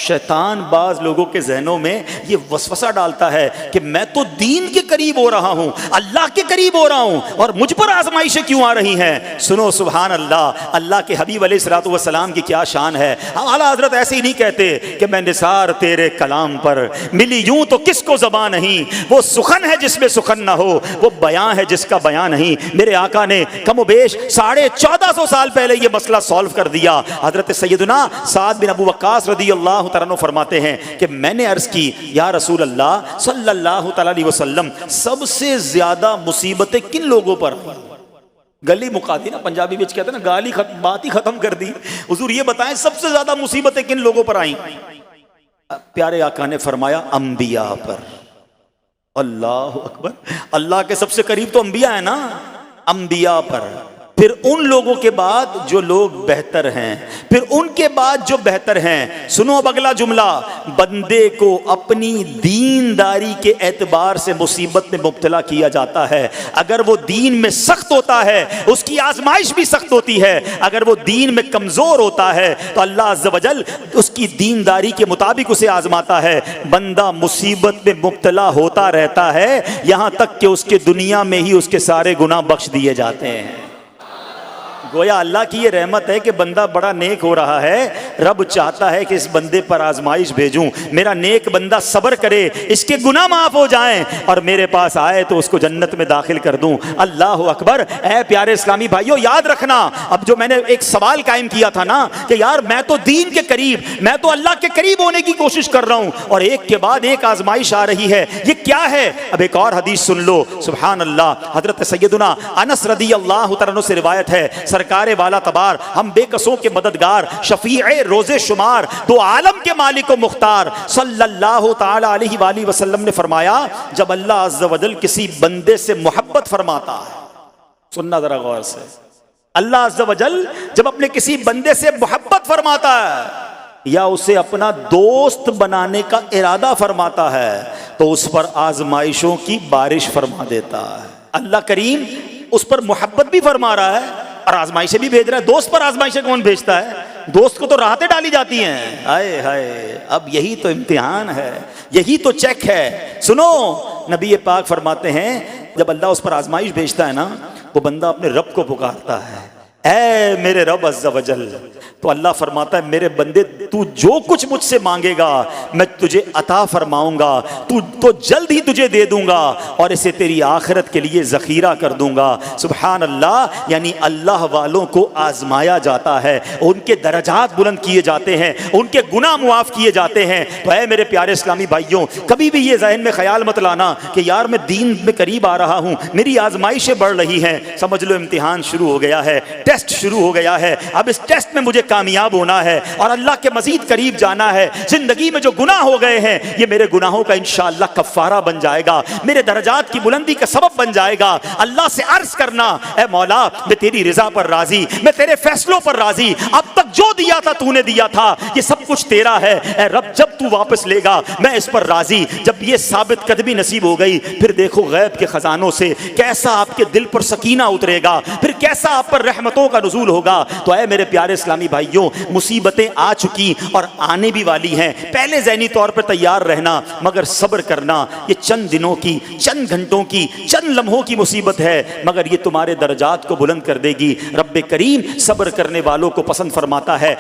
شیطان بعض لوگوں کے ذہنوں میں یہ وسوسہ ڈالتا ہے کہ میں تو دین کے قریب ہو رہا ہوں، اللہ کے قریب ہو رہا ہوں، اور مجھ پر آزمائشیں کیوں آ رہی ہیں؟ سنو سبحان اللہ، اللہ کے حبیب علیہ الصلوۃ والسلام کی کیا شان ہے۔ اعلیٰ حضرت ایسے ہی نہیں کہتے کہ میں نثار تیرے کلام پر، ملی یوں تو کس کو زبان نہیں، وہ سخن ہے جس میں سخن نہ ہو، وہ بیان ہے جس کا بیان نہیں۔ میرے آقا نے کم و بیش 1450 سال پہلے یہ مسئلہ سالو کر دیا۔ حضرت سیدنا سعد بن ابو وقاص رضی اللہ تعالیٰ عنہ فرماتے ہیں کہ میں نے عرض کی یا رسول اللہ صلی اللہ تعالیٰ علیہ وسلم، سب سے زیادہ مصیبتیں کن لوگوں پر؟ گلی مکا دی نا، پنجابی بچ کہتے ہیں نا، گالی بات ہی ختم کر دی۔ حضور یہ بتائیں سب سے زیادہ مصیبتیں کن لوگوں پر آئیں؟ پیارے آقا نے فرمایا انبیاء پر۔ اللہ اکبر، اللہ کے سب سے قریب تو انبیاء ہیں نا، انبیاء پر، پھر ان لوگوں کے بعد جو لوگ بہتر ہیں، پھر ان کے بعد جو بہتر ہیں۔ سنو اب اگلا جملہ، بندے کو اپنی دینداری کے اعتبار سے مصیبت میں مبتلا کیا جاتا ہے۔ اگر وہ دین میں سخت ہوتا ہے اس کی آزمائش بھی سخت ہوتی ہے، اگر وہ دین میں کمزور ہوتا ہے تو اللہ عز و جل اس کی دینداری کے مطابق اسے آزماتا ہے۔ بندہ مصیبت میں مبتلا ہوتا رہتا ہے یہاں تک کہ اس کے دنیا میں ہی اس کے سارے گناہ بخش دیے جاتے ہیں۔ گویا اللہ کی یہ رحمت ہے کہ بندہ بڑا نیک ہو رہا ہے، رب چاہتا ہے کہ اس بندے پر آزمائش بھیجوں، میرا نیک بندہ صبر کرے، اس کے گناہ معاف ہو جائیں اور میرے پاس آئے تو اس کو جنت میں داخل کر دوں۔ اللہ اکبر۔ اے پیارے اسلامی بھائیوں، یاد رکھنا، اب جو میں نے ایک سوال قائم کیا تھا نا کہ یار میں تو دین کے قریب، میں تو اللہ کے قریب ہونے کی کوشش کر رہا ہوں اور ایک کے بعد ایک آزمائش آ رہی ہے، یہ کیا ہے؟ اب ایک اور حدیث سن لو، سبحان اللہ۔ حضرت سیدنا انس رضی اللہ تعالیٰ عنہ سے روایت ہے، سرکار والا تبار، ہم بے کسوں کے مددگار، شفیع روز شمار، دو عالم کے مالک و مختار صلی اللہ تعالی علیہ وآلہ وسلم نے فرمایا، جب اللہ عز و جل کسی بندے سے محبت فرماتا ہے، سننا ذرا غور سے، اللہ عز و جل جب اپنے کسی بندے سے محبت فرماتا ہے یا اسے اپنا دوست بنانے کا ارادہ فرماتا ہے تو اس پر آزمائشوں کی بارش فرما دیتا ہے۔ اللہ کریم اس پر محبت بھی فرما رہا ہے اور آزمائشیں بھی بھیج رہا ہے۔ دوست پر آزمائشیں کون بھیجتا ہے؟ دوست کو تو راحتیں ڈالی جاتی ہیں۔ ہائے ہائے، اب یہی تو امتحان ہے، یہی تو چیک ہے۔ سنو، نبی پاک فرماتے ہیں جب اللہ اس پر آزمائش بھیجتا ہے نا، وہ بندہ اپنے رب کو پکارتا ہے، اے میرے رب عز و جل، تو اللہ فرماتا ہے میرے بندے تو جو کچھ مجھ سے مانگے گا میں تجھے عطا فرماؤں گا، تو جلد ہی تجھے دے دوں گا اور اسے تیری آخرت کے لیے ذخیرہ کر دوں گا۔ سبحان اللہ۔ یعنی اللہ والوں کو آزمایا جاتا ہے، ان کے درجات بلند کیے جاتے ہیں، ان کے گناہ معاف کیے جاتے ہیں۔ تو اے میرے پیارے اسلامی بھائیوں، کبھی بھی یہ ذہن میں خیال مت لانا کہ یار میں دین میں قریب آ رہا ہوں، میری آزمائشیں بڑھ رہی ہیں۔ سمجھ لو امتحان شروع ہو گیا ہے، ٹیسٹ شروع ہو گیا ہے، اب اس ٹیسٹ میں مجھے کامیاب ہونا ہے اور اللہ کے مزید قریب جانا ہے۔ زندگی میں جو گناہ ہو گئے ہیں یہ میرے گناہوں کا انشاءاللہ کفارہ بن جائے گا، میرے درجات کی بلندی کا سبب بن جائے گا۔ اللہ سے عرض کرنا، اے مولا میں تیری رضا پر راضی، میں تیرے فیصلوں پر راضی، اب تک جو دیا تھا تو نے دیا تھا، یہ سب کچھ تیرا ہے، اے رب جب تو واپس لے گا میں اس پر راضی۔ جب یہ ثابت قدمی نصیب ہو گئی پھر دیکھو غیب کے خزانوں سے کیسا آپ کے دل پر سکینہ اترے گا، پھر کیسا آپ پر رحمتوں کا نزول ہوگا۔ تو اے میرے پیارے اسلامی بھائیوں، مصیبتیں آ چکی اور آنے بھی والی ہیں، پہلے ذہنی طور پر تیار رہنا مگر صبر کرنا۔ یہ چند دنوں کی، چند گھنٹوں کی، چند لمحوں کی مصیبت ہے مگر یہ تمہارے درجات کو بلند کر دے گی۔ رب کریم صبر کرنے والوں کو پسند فرماتا ہے۔